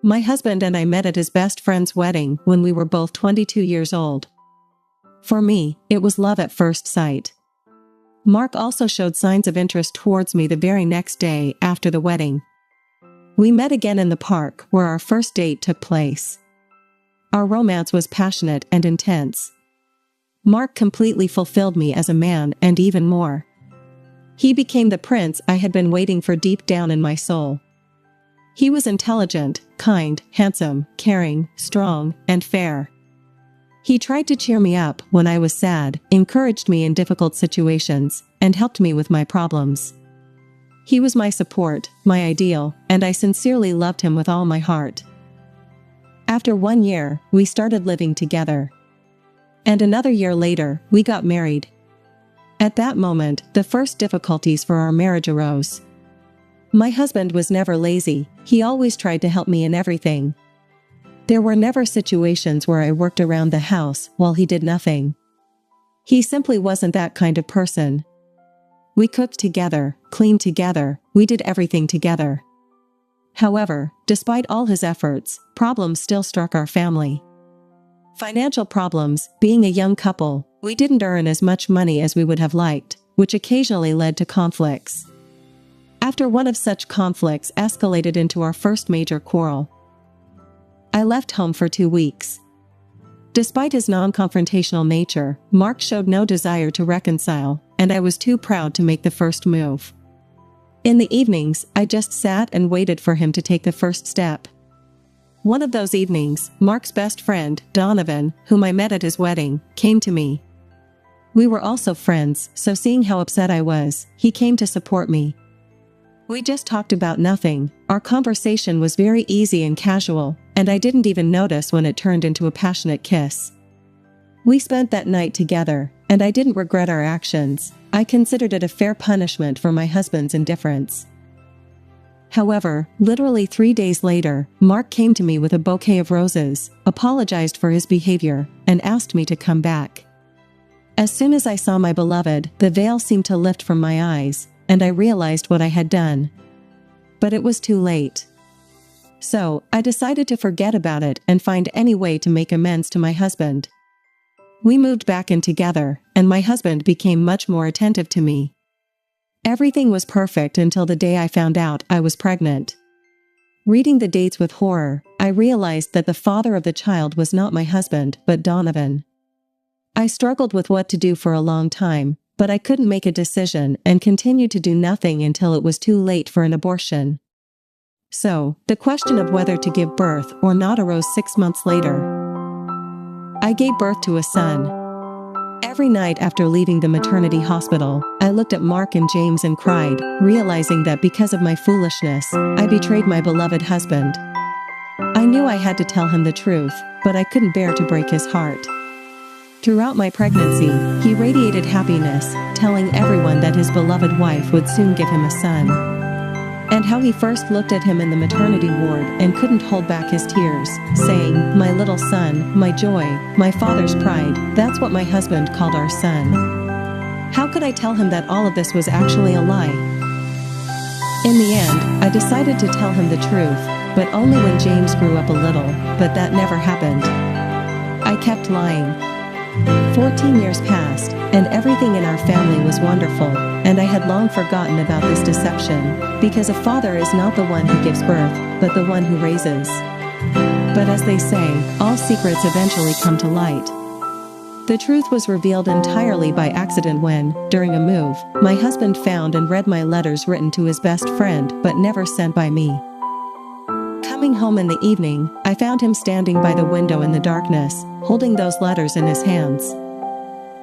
My husband and I met at his best friend's wedding when we were both 22 years old. For me, it was love at first sight. Mark also showed signs of interest towards me the very next day after the wedding. We met again in the park where our first date took place. Our romance was passionate and intense. Mark completely fulfilled me as a man and even more. He became the prince I had been waiting for deep down in my soul. He was intelligent, kind, handsome, caring, strong, and fair. He tried to cheer me up when I was sad, encouraged me in difficult situations, and helped me with my problems. He was my support, my ideal, and I sincerely loved him with all my heart. After 1 year, we started living together. And another year later, we got married. At that moment, the first difficulties for our marriage arose. My husband was never lazy, he always tried to help me in everything. There were never situations where I worked around the house while he did nothing. He simply wasn't that kind of person. We cooked together, cleaned together, we did everything together. However, despite all his efforts, problems still struck our family. Financial problems. Being a young couple, we didn't earn as much money as we would have liked, which occasionally led to conflicts. After one of such conflicts escalated into our first major quarrel, I left home for 2 weeks. Despite his non-confrontational nature, Mark showed no desire to reconcile, and I was too proud to make the first move. In the evenings, I just sat and waited for him to take the first step. One of those evenings, Mark's best friend, Donovan, whom I met at his wedding, came to me. We were also friends, so seeing how upset I was, he came to support me. We just talked about nothing, our conversation was very easy and casual, and I didn't even notice when it turned into a passionate kiss. We spent that night together, and I didn't regret our actions. I considered it a fair punishment for my husband's indifference. However, literally 3 days later, Mark came to me with a bouquet of roses, apologized for his behavior, and asked me to come back. As soon as I saw my beloved, the veil seemed to lift from my eyes, and I realized what I had done. But it was too late. So, I decided to forget about it and find any way to make amends to my husband. We moved back in together, and my husband became much more attentive to me. Everything was perfect until the day I found out I was pregnant. Reading the dates with horror, I realized that the father of the child was not my husband, but Donovan. I struggled with what to do for a long time, but I couldn't make a decision and continued to do nothing until it was too late for an abortion. So, the question of whether to give birth or not arose 6 months later. I gave birth to a son. Every night after leaving the maternity hospital, I looked at Mark and James and cried, realizing that because of my foolishness, I betrayed my beloved husband. I knew I had to tell him the truth, but I couldn't bear to break his heart. Throughout my pregnancy, he radiated happiness, telling everyone that his beloved wife would soon give him a son. And how he first looked at him in the maternity ward and couldn't hold back his tears, saying, "My little son, my joy, my father's pride." That's what my husband called our son. How could I tell him that all of this was actually a lie? In the end, I decided to tell him the truth, but only when James grew up a little, but that never happened. I kept lying. 14 years passed, and everything in our family was wonderful, and I had long forgotten about this deception, because a father is not the one who gives birth, but the one who raises. But as they say, all secrets eventually come to light. The truth was revealed entirely by accident when, during a move, my husband found and read my letters written to his best friend but never sent by me. Coming home in the evening, I found him standing by the window in the darkness, holding those letters in his hands.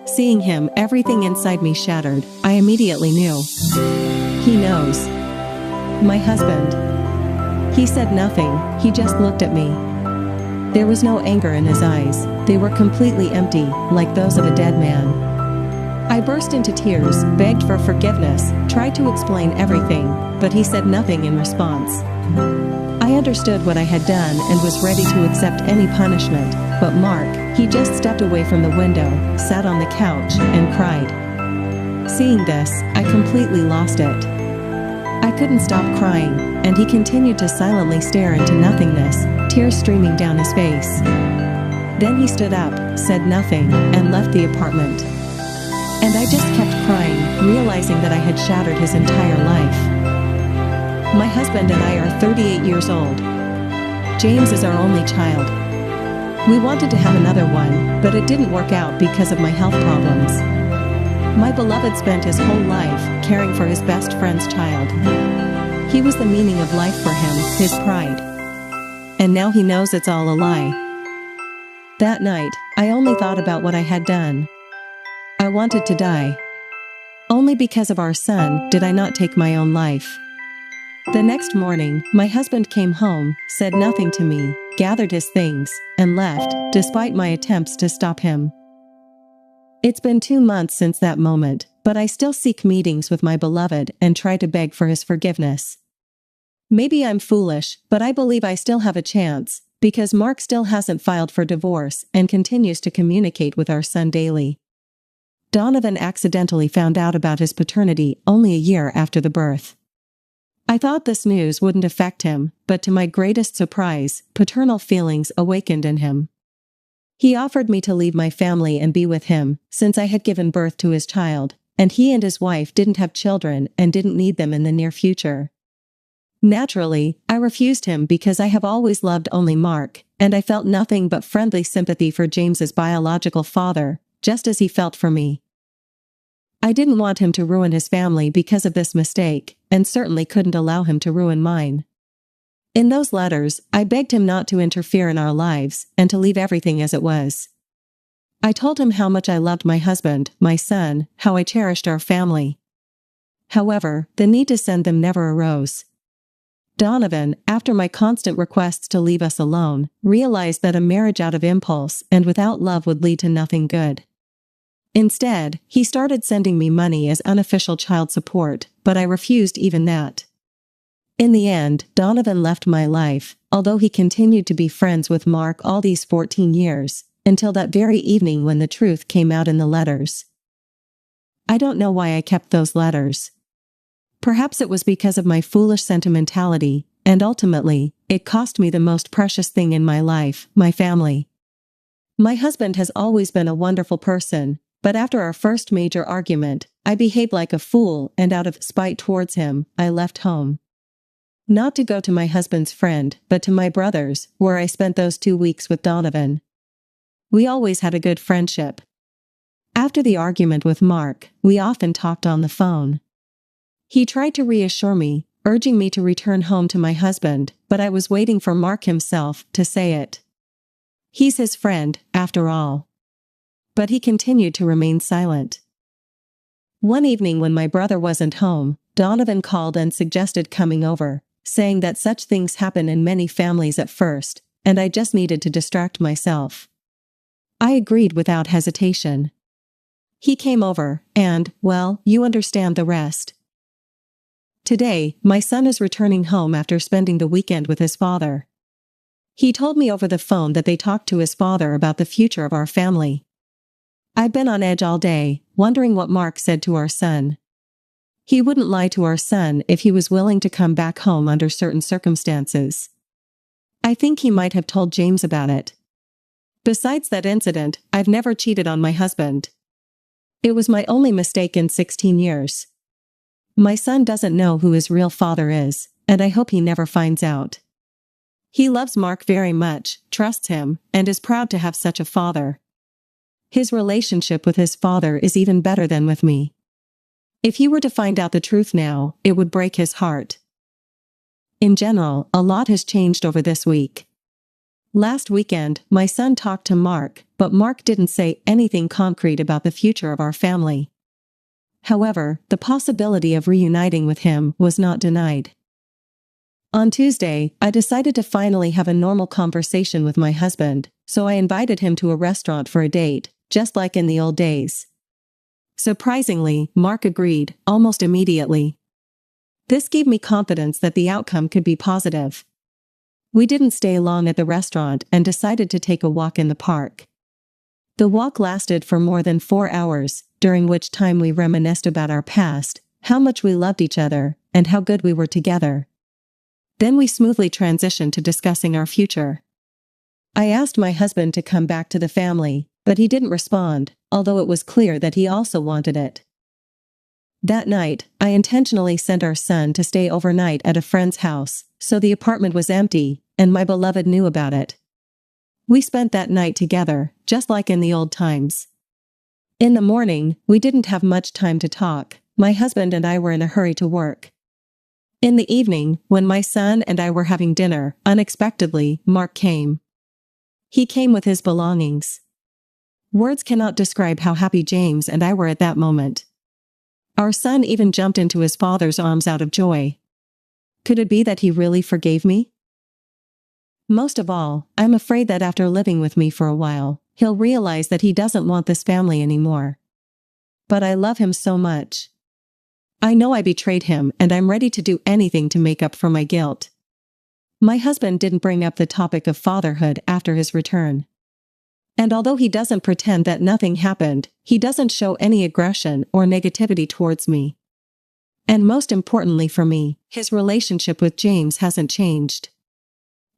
Seeing him, everything inside me shattered. I immediately knew. He knows. My husband. He said nothing, he just looked at me. There was no anger in his eyes, they were completely empty, like those of a dead man. I burst into tears, begged for forgiveness, tried to explain everything, but he said nothing in response. I understood what I had done and was ready to accept any punishment, but Mark, he just stepped away from the window, sat on the couch, and cried. Seeing this, I completely lost it. I couldn't stop crying. and he continued to silently stare into nothingness, tears streaming down his face. Then he stood up, said nothing, and left the apartment. And I just kept crying, realizing that I had shattered his entire life. My husband and I are 38 years old. James is our only child. We wanted to have another one, but it didn't work out because of my health problems. My beloved spent his whole life caring for his best friend's child. He was the meaning of life for him, his pride. And now he knows it's all a lie. That night, I only thought about what I had done. I wanted to die. Only because of our son did I not take my own life. The next morning, my husband came home, said nothing to me, gathered his things, and left, despite my attempts to stop him. It's been 2 months since that moment, but I still seek meetings with my beloved and try to beg for his forgiveness. Maybe I'm foolish, but I believe I still have a chance, because Mark still hasn't filed for divorce and continues to communicate with our son daily. Donovan accidentally found out about his paternity only a year after the birth. I thought this news wouldn't affect him, but to my greatest surprise, paternal feelings awakened in him. He offered me to leave my family and be with him, since I had given birth to his child, and he and his wife didn't have children and didn't need them in the near future. Naturally, I refused him because I have always loved only Mark, and I felt nothing but friendly sympathy for James's biological father, just as he felt for me. I didn't want him to ruin his family because of this mistake, and certainly couldn't allow him to ruin mine. In those letters, I begged him not to interfere in our lives, and to leave everything as it was. I told him how much I loved my husband, my son, how I cherished our family. However, the need to send them never arose. Donovan, after my constant requests to leave us alone, realized that a marriage out of impulse and without love would lead to nothing good. Instead, he started sending me money as unofficial child support, but I refused even that. In the end, Donovan left my life, although he continued to be friends with Mark all these 14 years, until that very evening when the truth came out in the letters. I don't know why I kept those letters. Perhaps it was because of my foolish sentimentality, and ultimately, it cost me the most precious thing in my life, my family. My husband has always been a wonderful person, but after our first major argument, I behaved like a fool and out of spite towards him, I left home. Not to go to my husband's friend, but to my brother's, where I spent those 2 weeks with Donovan. We always had a good friendship. After the argument with Mark, we often talked on the phone. He tried to reassure me, urging me to return home to my husband, but I was waiting for Mark himself to say it. He's his friend, after all. But he continued to remain silent. One evening when my brother wasn't home, Donovan called and suggested coming over, saying that such things happen in many families at first, and I just needed to distract myself. I agreed without hesitation. He came over, and, well, you understand the rest. Today, my son is returning home after spending the weekend with his father. He told me over the phone that they talked to his father about the future of our family. I've been on edge all day, wondering what Mark said to our son. He wouldn't lie to our son if he was willing to come back home under certain circumstances. I think he might have told James about it. Besides that incident, I've never cheated on my husband. It was my only mistake in 16 years. My son doesn't know who his real father is, and I hope he never finds out. He loves Mark very much, trusts him, and is proud to have such a father. His relationship with his father is even better than with me. If he were to find out the truth now, it would break his heart. In general, a lot has changed over this week. Last weekend, my son talked to Mark, but Mark didn't say anything concrete about the future of our family. However, the possibility of reuniting with him was not denied. On Tuesday, I decided to finally have a normal conversation with my husband, so I invited him to a restaurant for a date, just like in the old days. Surprisingly, Mark agreed, almost immediately. This gave me confidence that the outcome could be positive. We didn't stay long at the restaurant and decided to take a walk in the park. The walk lasted for more than 4 hours, during which time we reminisced about our past, how much we loved each other, and how good we were together. Then we smoothly transitioned to discussing our future. I asked my husband to come back to the family, but he didn't respond, although it was clear that he also wanted it. That night, I intentionally sent our son to stay overnight at a friend's house, so the apartment was empty, and my beloved knew about it. We spent that night together, just like in the old times. In the morning, we didn't have much time to talk. My husband and I were in a hurry to work. In the evening, when my son and I were having dinner, unexpectedly, Mark came. He came with his belongings. Words cannot describe how happy James and I were at that moment. Our son even jumped into his father's arms out of joy. Could it be that he really forgave me? Most of all, I'm afraid that after living with me for a while, he'll realize that he doesn't want this family anymore. But I love him so much. I know I betrayed him, and I'm ready to do anything to make up for my guilt. My husband didn't bring up the topic of fatherhood after his return. And although he doesn't pretend that nothing happened, he doesn't show any aggression or negativity towards me. And most importantly for me, his relationship with James hasn't changed.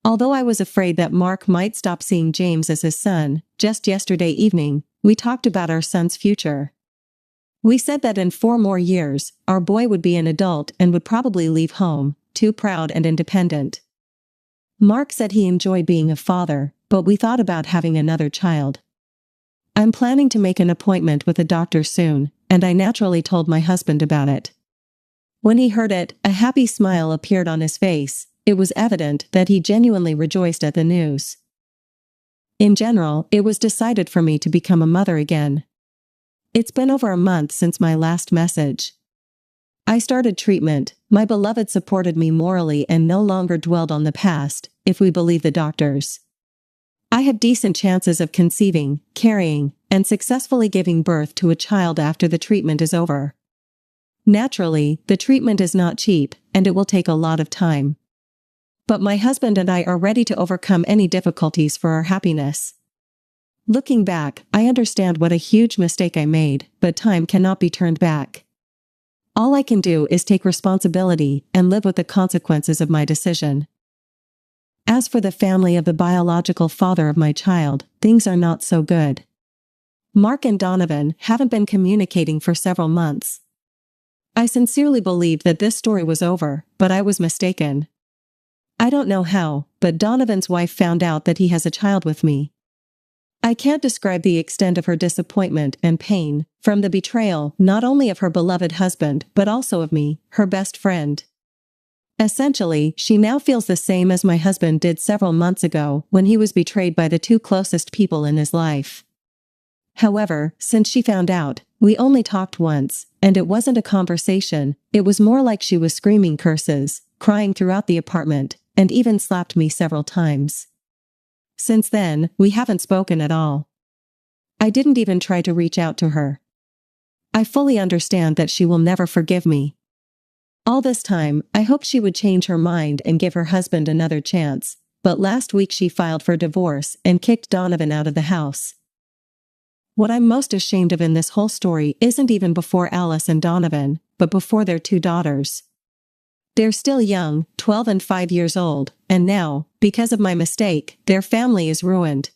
Although I was afraid that Mark might stop seeing James as his son, just yesterday evening, we talked about our son's future. We said that in 4 more years, our boy would be an adult and would probably leave home, too proud and independent. Mark said he enjoyed being a father, but we thought about having another child. I'm planning to make an appointment with a doctor soon, and I naturally told my husband about it. When he heard it, a happy smile appeared on his face. It was evident that he genuinely rejoiced at the news. In general, it was decided for me to become a mother again. It's been over a month since my last message. I started treatment. My beloved supported me morally and no longer dwelled on the past, if we believe the doctors. I have decent chances of conceiving, carrying, and successfully giving birth to a child after the treatment is over. Naturally, the treatment is not cheap, and it will take a lot of time. But my husband and I are ready to overcome any difficulties for our happiness. Looking back, I understand what a huge mistake I made, but time cannot be turned back. All I can do is take responsibility and live with the consequences of my decision. As for the family of the biological father of my child, things are not so good. Mark and Donovan haven't been communicating for several months. I sincerely believed that this story was over, but I was mistaken. I don't know how, but Donovan's wife found out that he has a child with me. I can't describe the extent of her disappointment and pain, from the betrayal not only of her beloved husband but also of me, her best friend. Essentially, she now feels the same as my husband did several months ago when he was betrayed by the 2 closest people in his life. However, since she found out, we only talked once, and it wasn't a conversation, it was more like she was screaming curses, crying throughout the apartment, and even slapped me several times. Since then, we haven't spoken at all. I didn't even try to reach out to her. I fully understand that she will never forgive me. All this time, I hoped she would change her mind and give her husband another chance, but last week she filed for divorce and kicked Donovan out of the house. What I'm most ashamed of in this whole story isn't even before Alice and Donovan, but before their 2 daughters. They're still young, 12 and 5 years old, and now, because of my mistake, their family is ruined.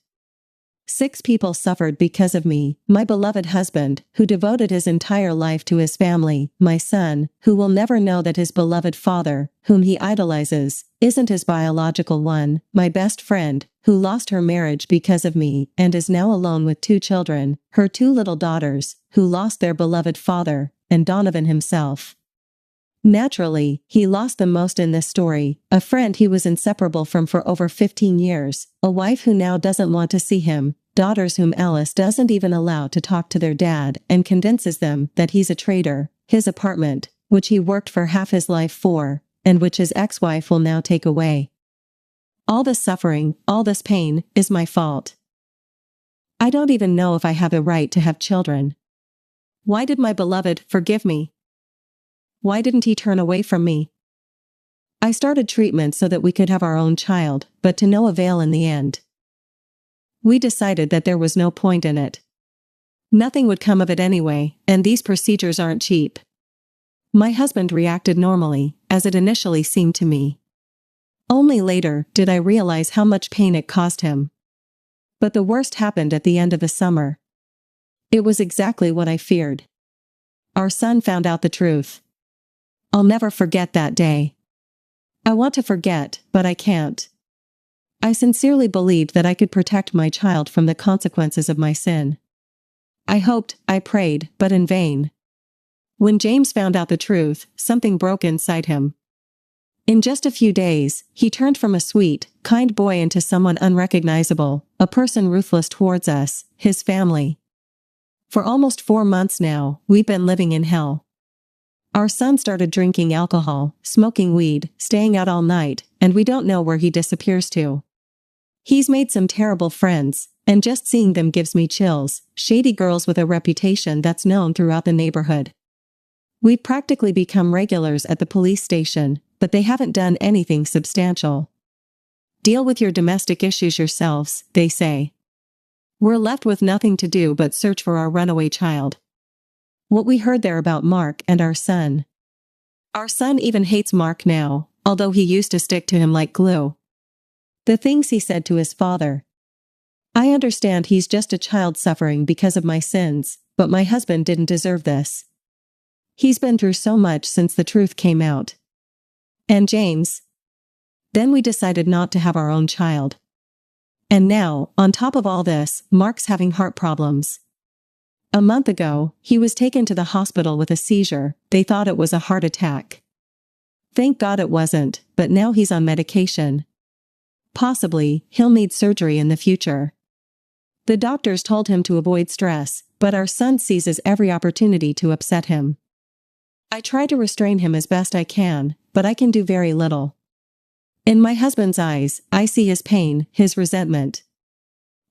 6 people suffered because of me, my beloved husband, who devoted his entire life to his family, my son, who will never know that his beloved father, whom he idolizes, isn't his biological one, my best friend, who lost her marriage because of me and is now alone with 2 children, her 2 little daughters, who lost their beloved father, and Donovan himself. Naturally, he lost the most in this story, a friend he was inseparable from for over 15 years, a wife who now doesn't want to see him, daughters whom Alice doesn't even allow to talk to their dad and convinces them that he's a traitor, his apartment, which he worked for half his life for, and which his ex-wife will now take away. All this suffering, all this pain, is my fault. I don't even know if I have the right to have children. Why did my beloved forgive me? Why didn't he turn away from me? I started treatment so that we could have our own child, but to no avail in the end. We decided that there was no point in it. Nothing would come of it anyway, and these procedures aren't cheap. My husband reacted normally, as it initially seemed to me. Only later did I realize how much pain it caused him. But the worst happened at the end of the summer. It was exactly what I feared. Our son found out the truth. I'll never forget that day. I want to forget, but I can't. I sincerely believed that I could protect my child from the consequences of my sin. I hoped, I prayed, but in vain. When James found out the truth, something broke inside him. In just a few days, he turned from a sweet, kind boy into someone unrecognizable, a person ruthless towards us, his family. For almost 4 months now, we've been living in hell. Our son started drinking alcohol, smoking weed, staying out all night, and we don't know where he disappears to. He's made some terrible friends, and just seeing them gives me chills, shady girls with a reputation that's known throughout the neighborhood. We've practically become regulars at the police station, but they haven't done anything substantial. Deal with your domestic issues yourselves, they say. We're left with nothing to do but search for our runaway child. What we heard there about Mark and our son. Our son even hates Mark now, although he used to stick to him like glue. The things he said to his father. I understand he's just a child suffering because of my sins, but my husband didn't deserve this. He's been through so much since the truth came out. And James? Then we decided not to have our own child. And now, on top of all this, Mark's having heart problems. A month ago, he was taken to the hospital with a seizure. They thought it was a heart attack. Thank God it wasn't, but now he's on medication. Possibly, he'll need surgery in the future. The doctors told him to avoid stress, but our son seizes every opportunity to upset him. I try to restrain him as best I can, but I can do very little. In my husband's eyes, I see his pain, his resentment.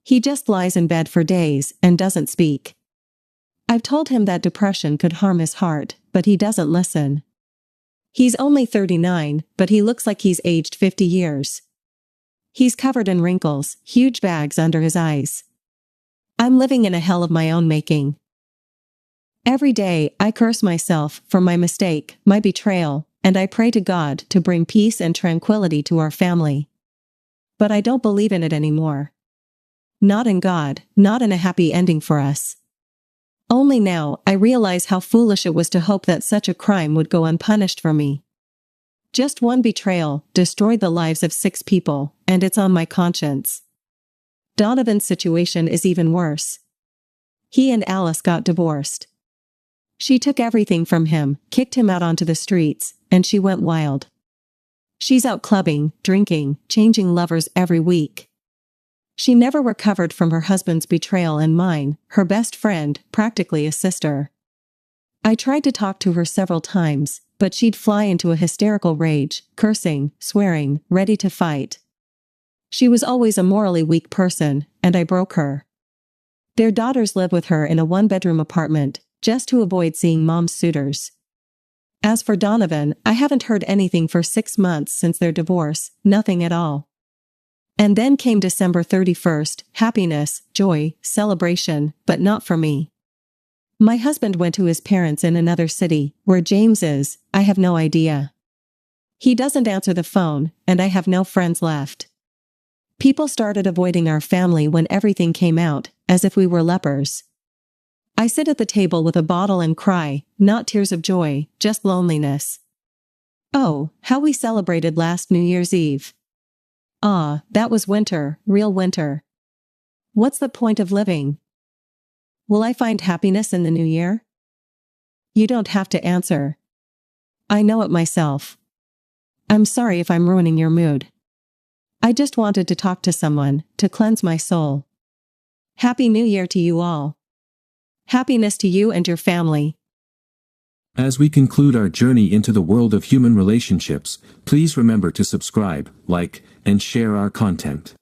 He just lies in bed for days and doesn't speak. I've told him that depression could harm his heart, but he doesn't listen. He's only 39, but he looks like he's aged 50 years. He's covered in wrinkles, huge bags under his eyes. I'm living in a hell of my own making. Every day, I curse myself for my mistake, my betrayal, and I pray to God to bring peace and tranquility to our family. But I don't believe in it anymore. Not in God, not in a happy ending for us. Only now, I realize how foolish it was to hope that such a crime would go unpunished for me. Just one betrayal destroyed the lives of 6 people, and it's on my conscience. Donovan's situation is even worse. He and Alice got divorced. She took everything from him, kicked him out onto the streets, and she went wild. She's out clubbing, drinking, changing lovers every week. She never recovered from her husband's betrayal and mine, her best friend, practically a sister. I tried to talk to her several times, but she'd fly into a hysterical rage, cursing, swearing, ready to fight. She was always a morally weak person, and I broke her. Their daughters live with her in a 1-bedroom apartment, just to avoid seeing mom's suitors. As for Donovan, I haven't heard anything for 6 months since their divorce, nothing at all. And then came December 31st, happiness, joy, celebration, but not for me. My husband went to his parents in another city, where James is, I have no idea. He doesn't answer the phone, and I have no friends left. People started avoiding our family when everything came out, as if we were lepers. I sit at the table with a bottle and cry, not tears of joy, just loneliness. Oh, how we celebrated last New Year's Eve. Ah, that was winter, real winter. What's the point of living? Will I find happiness in the new year? You don't have to answer. I know it myself. I'm sorry if I'm ruining your mood. I just wanted to talk to someone, to cleanse my soul. Happy New Year to you all. Happiness to you and your family. As we conclude our journey into the world of human relationships, please remember to subscribe, like, and share our content.